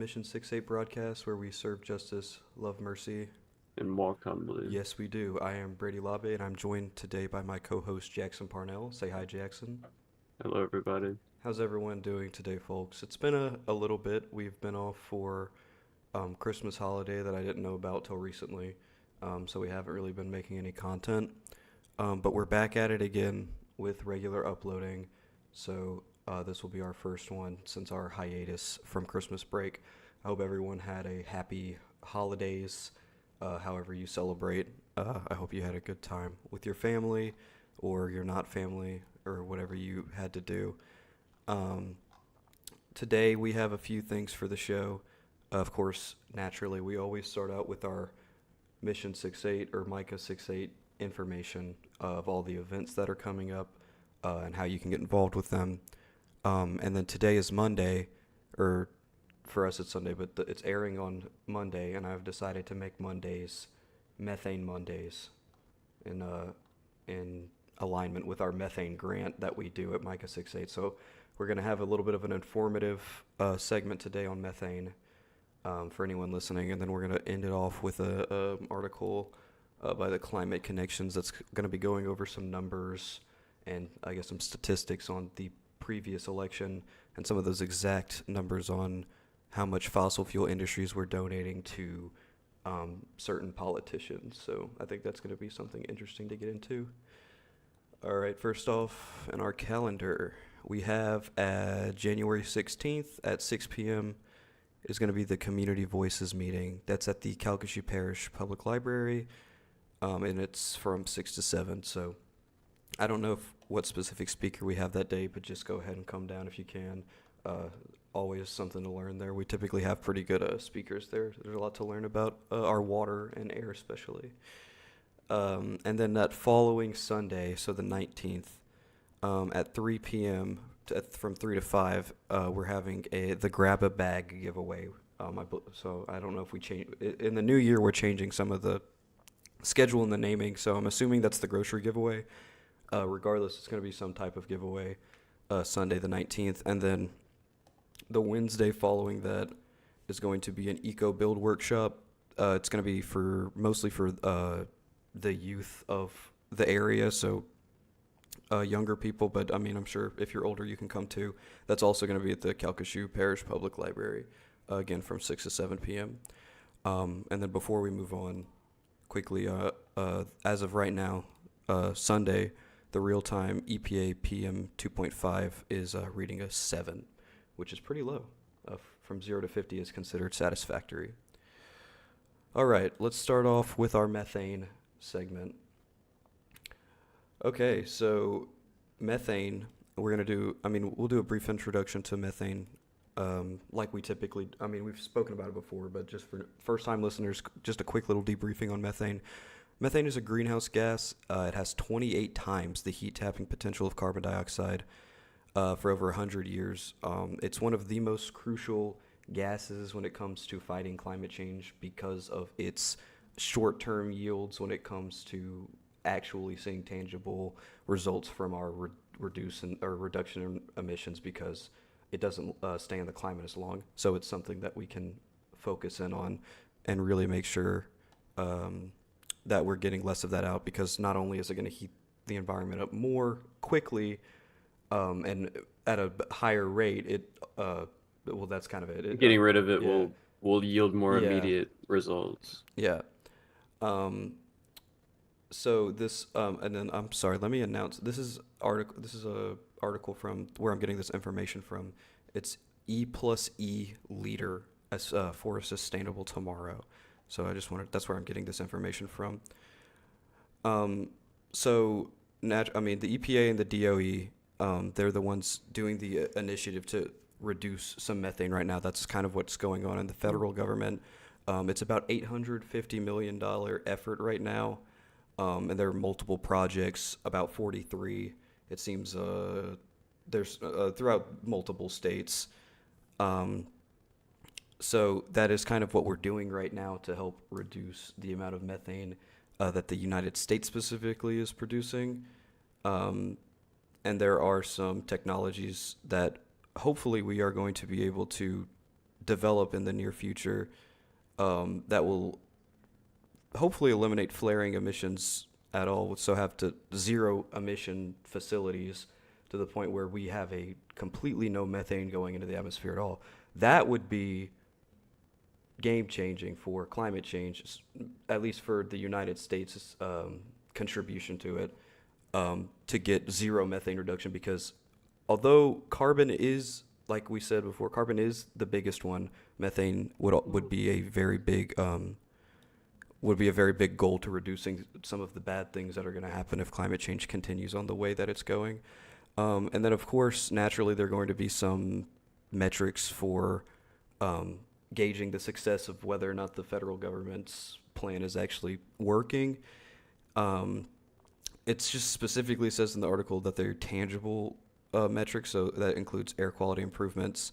Mission 6-8 broadcast where we serve justice, love mercy. And walk humbly. Yes, we do. I am Brady Labe, and I'm joined today by my co-host Jackson Parnell. Say hi, Jackson. Hello, everybody. How's everyone doing today, folks? It's been a little bit. We've been off for Christmas holiday that I didn't know about till recently, so we haven't really been making any content. But we're back at it again with regular uploading. So this will be our first one since our hiatus from Christmas break. I hope everyone had a happy holidays, however you celebrate. I hope you had a good time with your family or your not family or whatever you had to do. Um, Today we have a few things for the show. Of course, naturally, we always start out with our Mission 6-8 or Micah 6-8 information of all the events that are coming up and how you can get involved with them. And then today is Monday, or for us it's Sunday, but it's airing on Monday, and I've decided to make Mondays Methane Mondays in alignment with our methane grant that we do at Micah 6-8. So we're going to have a little bit of an informative segment today on methane for anyone listening, and then we're going to end it off with a article by the Climate Connections that's going to be going over some numbers and I guess some statistics on the previous election and some of those exact numbers on how much fossil fuel industries were donating to certain politicians. So I think that's going to be something interesting to get into. All right, first off, in our calendar, we have January 16th at 6 p.m. is going to be the Community Voices meeting. That's at the Calcasieu Parish Public Library, and it's from 6 to 7. So I don't know what specific speaker we have that day, but just go ahead and come down if you can. Always something to learn there. We typically have pretty good speakers there. There's a lot to learn about our water and air especially. And then that following Sunday, so the 19th, at 3 p.m., from 3 to 5, we're having the Grab a Bag giveaway. So I don't know if we change. In the new year, we're changing some of the schedule and the naming, so I'm assuming that's the grocery giveaway. Regardless, it's going to be some type of giveaway Sunday the 19th. And then the Wednesday following that is going to be an eco build workshop. It's going to be mostly for the youth of the area, so younger people, but I mean, I'm sure if you're older, you can come too. That's also going to be at the Calcasieu Parish Public Library, again from 6 to 7 p.m. And then before we move on, quickly, as of right now, Sunday, the real-time EPA PM 2.5 is reading a 7, which is pretty low. From 0 to 50 is considered satisfactory. All right, let's start off with our methane segment. Okay, so methane, we'll do a brief introduction to methane, like we typically, we've spoken about it before, but just for first-time listeners, just a quick little debriefing on methane. Methane is a greenhouse gas. It has 28 times the heat-tapping potential of carbon dioxide for over 100 years. It's one of the most crucial gases when it comes to fighting climate change because of its short-term yields when it comes to actually seeing tangible results from our reduction in emissions, because it doesn't stay in the climate as long. So it's something that we can focus in on and really make sure that we're getting less of that out, because not only is it going to heat the environment up more quickly and at a higher rate, well, that's kind of it. Getting rid of it Yeah. will yield more Yeah. immediate results. Yeah. So this, and then I'm sorry. Let me announce. This is a article from where I'm getting this information from. It's E+E leader as for a sustainable tomorrow. So I just wanted. That's where I'm getting this information from. So the EPA and the DOE, they're the ones doing the initiative to reduce some methane right now. That's kind of what's going on in the federal government. It's about $850 million effort right now. And there are multiple projects, about 43, it seems, there's throughout multiple states. So that is kind of what we're doing right now to help reduce the amount of methane that the United States specifically is producing. And there are some technologies that hopefully we are going to be able to develop in the near future that will hopefully eliminate flaring emissions at all. So have to zero emission facilities to the point where we have a completely no methane going into the atmosphere at all. That would be game changing for climate change, at least for the United States' contribution to it, to get zero methane reduction. Because although carbon is, like we said before, carbon is the biggest one, methane would be a very big goal to reducing some of the bad things that are going to happen if climate change continues on the way that it's going. And then, of course, naturally, there are going to be some metrics for gauging the success of whether or not the federal government's plan is actually working. It's just specifically says in the article that they're tangible metrics, so that includes air quality improvements,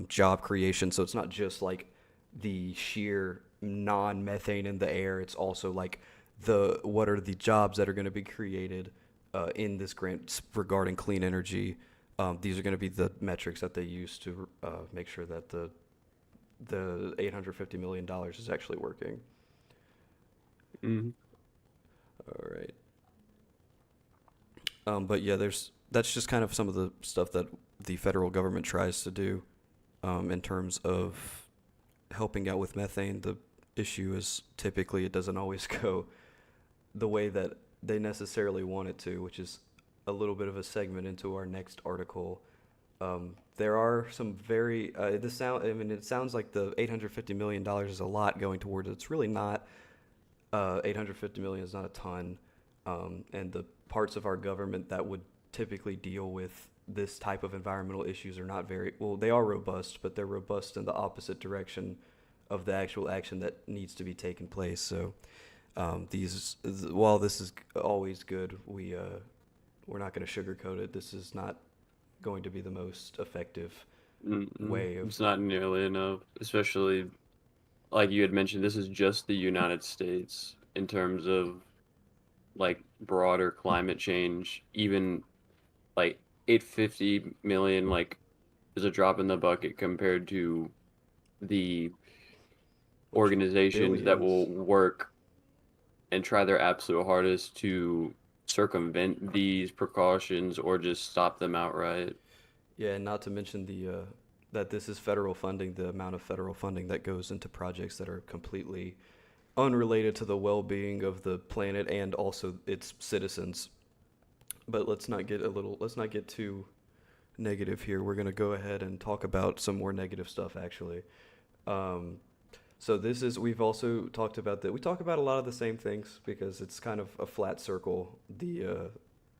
job creation. So it's not just like the sheer non-methane in the air. It's also like what are the jobs that are going to be created in this grant regarding clean energy. These are going to be the metrics that they use to make sure that the $850 million is actually working. Mm-hmm. All right. But yeah, that's just kind of some of the stuff that the federal government tries to do in terms of helping out with methane. The issue is typically it doesn't always go the way that they necessarily want it to, which is a little bit of a segment into our next article. There are some very it sounds like the $850 million is a lot going towards it. It's really not. $850 million is not a ton, and the parts of our government that would typically deal with this type of environmental issues are not very well. They are robust, but they're robust in the opposite direction of the actual action that needs to be taken place. So while this is always good, we're not going to sugarcoat it. This is not going to be the most effective way of. It's not nearly enough, especially like you had mentioned. This is just the United States in terms of like broader climate change. Even like 850 million like is a drop in the bucket compared to the organizations that will work and try their absolute hardest to circumvent these precautions or just stop them outright. Yeah, and not to mention that this is federal funding, the amount of federal funding that goes into projects that are completely unrelated to the well-being of the planet and also its citizens. But let's not get too negative here. We're going to go ahead and talk about some more negative stuff, actually. So we've also talked about that. We talk about a lot of the same things because it's kind of a flat circle, the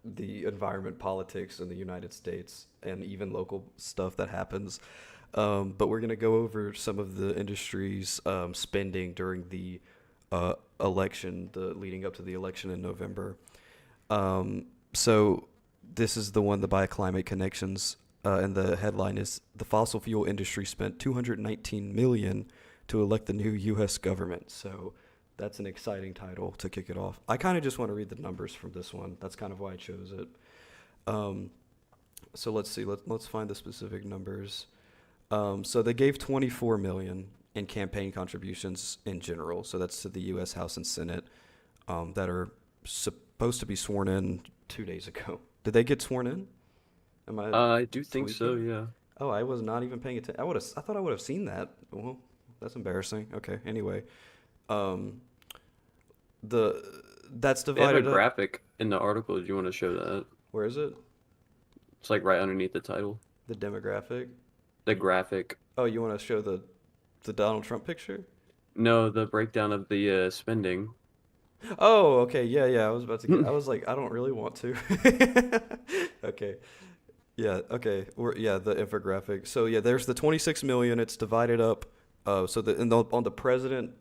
environment, politics in the United States, and even local stuff that happens. But we're going to go over some of the industry's spending during the election, leading up to the election in November. So this is the one, the Bioclimate Connections, and the headline is, the fossil fuel industry spent $219 million to elect the new U.S. government. So that's an exciting title to kick it off. I kind of just want to read the numbers from this one. That's kind of why I chose it. So let's see. Let's find the specific numbers. So they gave $24 million in campaign contributions in general. So that's to the U.S. House and Senate that are supposed to be sworn in 2 days ago. Did they get sworn in? I do think so, yeah. Oh, I was not even paying attention. I thought I would have seen that. Well, that's embarrassing. Okay. Anyway, that's They have a divided up. graphic in the article. Do you want to show that? Where is it? It's like right underneath the title. The demographic. The graphic. Oh, you want to show the Donald Trump picture? No, the breakdown of the spending. Oh, okay. Yeah. I was about to get. I was like, I don't really want to. Okay. Yeah. Okay. The infographic. So yeah, there's the 26 million. It's divided up. On the president.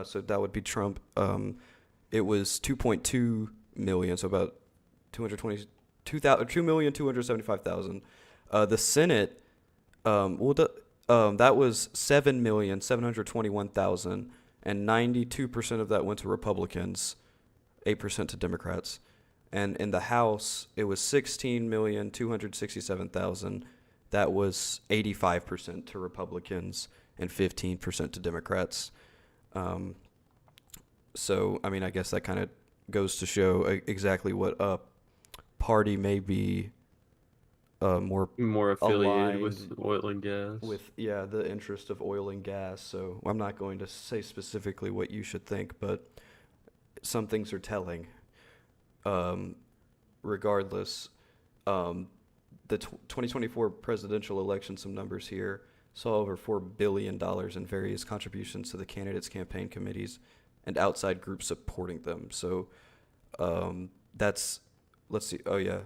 So that would be Trump. It was 2.2 million. So about 2,275,000. The Senate. That was 7,721,000, and 92% of that went to Republicans, 8% to Democrats. And in the House, it was 16,267,000, that was 85% to Republicans and 15% to Democrats. Um, so, I mean, I guess that kind of goes to show exactly what a party may be more More affiliated with aligned oil and gas. with, yeah, the interest of oil and gas. So I'm not going to say specifically what you should think, but some things are telling. Um, Regardless, um, the 2024 presidential election, some numbers here, saw over $4 billion in various contributions to the candidates' campaign committees and outside groups supporting them. So that's, let's see, oh yeah,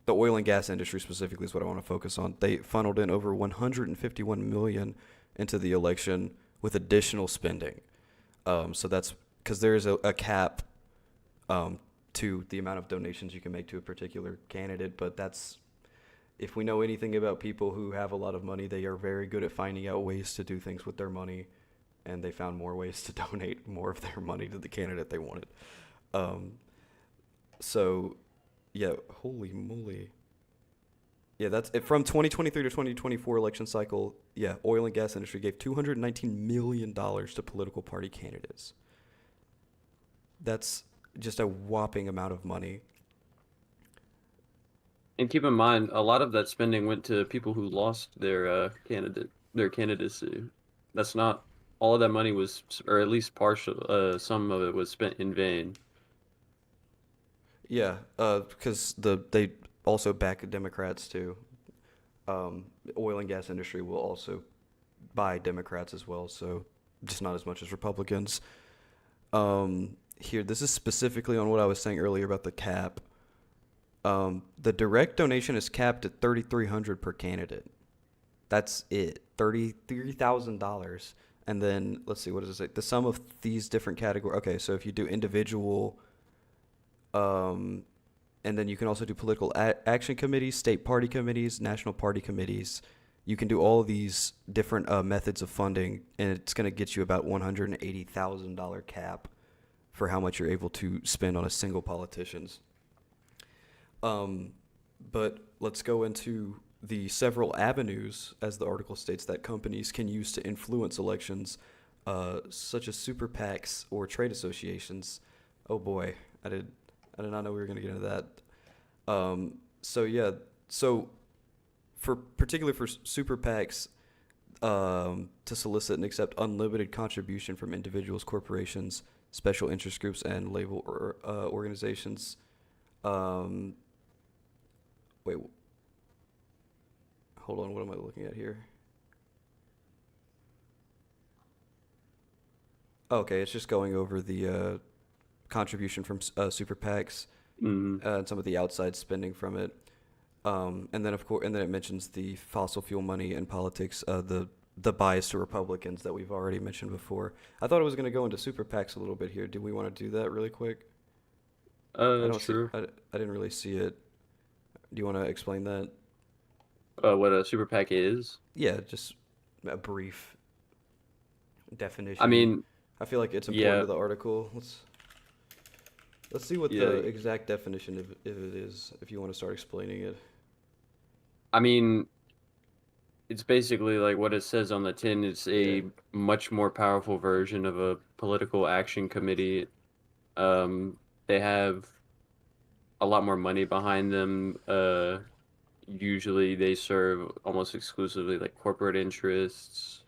the oil and gas industry specifically is what I want to focus on. They funneled in over 151 million into the election with additional spending. So that's because there is a cap um, to the amount of donations you can make to a particular candidate. But that's, if we know anything about people who have a lot of money, they are very good at finding out ways to do things with their money, and they found more ways to donate more of their money to the candidate they wanted. Um, so, yeah, holy moly. Yeah, that's it. From 2023 to 2024 election cycle, yeah, oil and gas industry gave $219 million to political party candidates. That's just a whopping amount of money. And keep in mind, a lot of that spending went to people who lost their candidacy. That's not all of that money was, or at least partial. Some of it was spent in vain. Yeah, because they also back Democrats too. The oil and gas industry will also buy Democrats as well, so just not as much as Republicans. Here, this is specifically on what I was saying earlier about the cap. The direct donation is capped at $3,300 per candidate. That's it, $33,000. And then let's see, what does it say? The sum of these different categories. Okay, so if you do individual, and then you can also do political action committees, state party committees, national party committees. You can do all of these different methods of funding, and it's going to get you about $180,000 cap for how much you're able to spend on a single politician's. But let's go into the several avenues, as the article states, that companies can use to influence elections, such as super PACs or trade associations. Oh boy, I did not know we were going to get into that. So yeah, so particularly for super PACs, to solicit and accept unlimited contribution from individuals, corporations, special interest groups, and label or organizations. Wait, hold on. What am I looking at here? Okay, it's just going over the contribution from super PACs Mm. and some of the outside spending from it. And then of course, and then it mentions the fossil fuel money and politics, the bias to Republicans that we've already mentioned before. I thought I was going to go into super PACs a little bit here. Do we want to do that really quick? I don't see. Sure. I didn't really see it. Do you want to explain that? What a super PAC is? Yeah, just a brief I definition. mean, I feel like it's important yeah, to the article. Let's see what the yeah. exact definition of if it is. If you want to start explaining it. I mean, it's basically like what it says on the tin. It's Yeah. a much more powerful version of a political action committee. Um, they have a lot more money behind them. Usually they serve almost exclusively like corporate interests.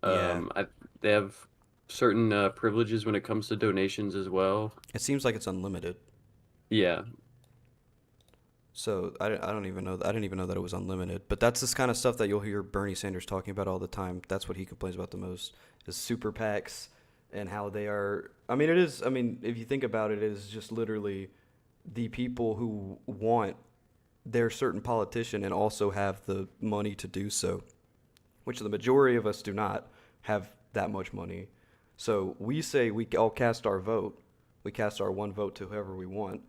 Yeah. I They have certain privileges when it comes to donations as well. It seems like it's unlimited. Yeah, So I don't even know. I didn't even know that it was unlimited. But that's this kind of stuff that you'll hear Bernie Sanders talking about all the time. That's what he complains about the most is super PACs and how they are. I mean, it is. I mean, if you think about it, it is just literally the people who want their certain politician and also have the money to do so, which the majority of us do not have that much money. So we say we all cast our vote. We cast our one vote to whoever we want,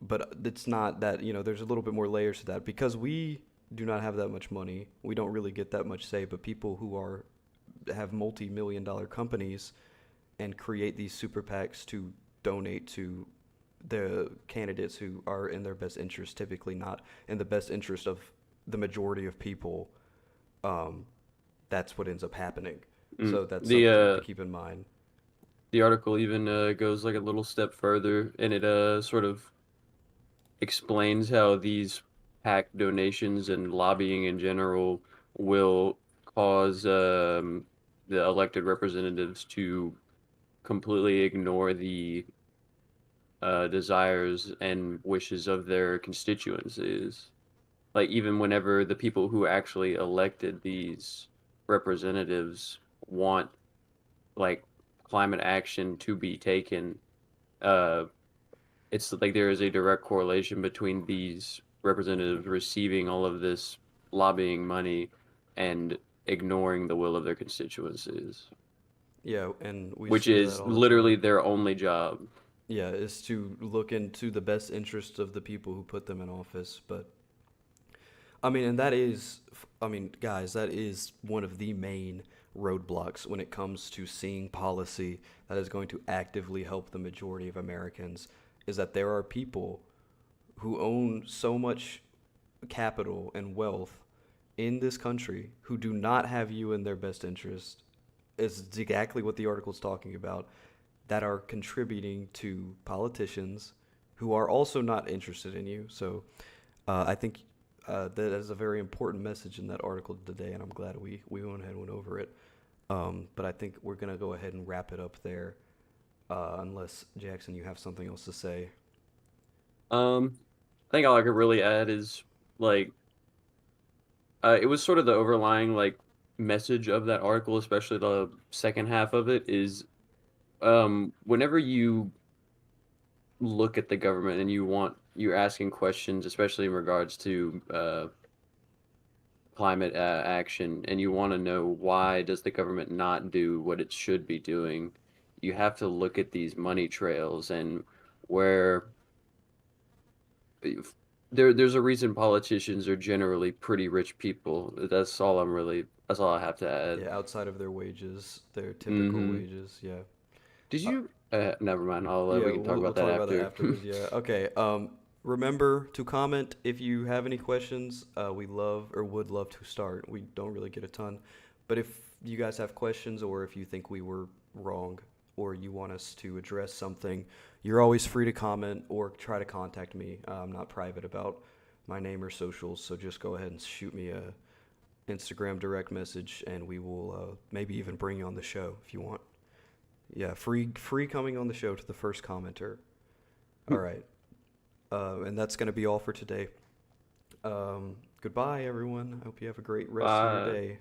but it's not that, there's a little bit more layers to that because we do not have that much money. We don't really get that much say, but people who have multi-million dollar companies and create these super PACs to donate to the candidates who are in their best interest, typically not in the best interest of the majority of people, um, that's what ends up happening. Mm. So that's The something to keep in mind. the article even goes like a little step further, and it sort of explains how these PAC donations and lobbying in general will cause the elected representatives to completely ignore the desires and wishes of their constituencies. Like even whenever the people who actually elected these representatives want like climate action to be taken, uh, it's like there is a direct correlation between these representatives receiving all of this lobbying money and ignoring the will of their constituencies, Yeah, and we which see that is all the literally time. their only job. Yeah, is to look into the best interests of the people who put them in office. But I mean, and that is, I mean, guys, that is one of the main roadblocks when it comes to seeing policy that is going to actively help the majority of Americans, is that there are people who own so much capital and wealth in this country who do not have you in their best interest. Is exactly what the article is talking about, that are contributing to politicians who are also not interested in you. So I think that is a very important message in that article today, and I'm glad we went ahead and went over it. But I think we're going to go ahead and wrap it up there, unless, Jackson, you have something else to say. I think all I could really add is like it was sort of the overlying like message of that article, especially the second half of it, is whenever you look at the government and you're asking questions, especially in regards to climate action, and you want to know why does the government not do what it should be doing, you have to look at these money trails and where there's a reason politicians are generally pretty rich people. That's all I have to add. Yeah, outside of their wages, their typical Mm-hmm. wages. Yeah. Did Uh, you never mind. I'll yeah, we can talk we'll about that talk about that after. afterwards. Yeah. Okay. Remember to comment if you have any questions. We love or would love to start. We don't really get a ton, but if you guys have questions or if you think we were wrong or you want us to address something, you're always free to comment or try to contact me. I'm not private about my name or socials, so just go ahead and shoot me a Instagram direct message, and we will maybe even bring you on the show if you want. Yeah, free coming on the show to the first commenter. All right, and that's gonna be all for today. Goodbye, everyone. I hope you have a great rest of your Bye. day.